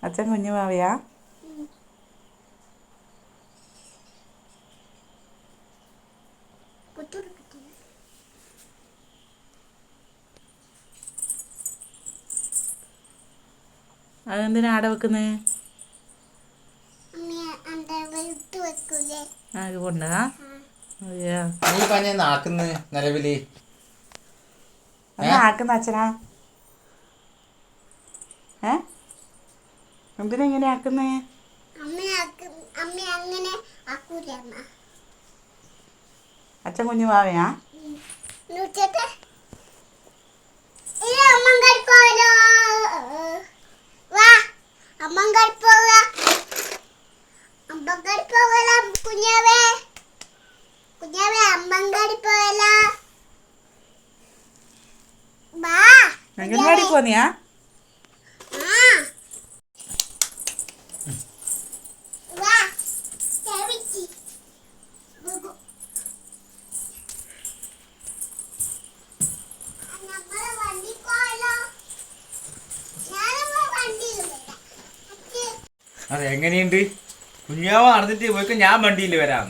അച്ഛൻ കുഞ്ഞു വാവയാ? അതെന്തിനാ ആടെ വെക്കുന്നേ? അതുകൊണ്ടാ നിലവില് ആക്കുന്ന അച്ഛനാ? എന്തിനാ ഇങ്ങനെ ആക്കുന്നേ? അച്ഛൻ കുഞ്ഞു വാവയാ? അംഗൻവാടി പോന്നിയാ? അതെ, എങ്ങനെയുണ്ട്? കുഞ്ഞാവ നടന്നിട്ട് പോയിക്കോ, ഞാൻ വണ്ടിയിൽ വരാം.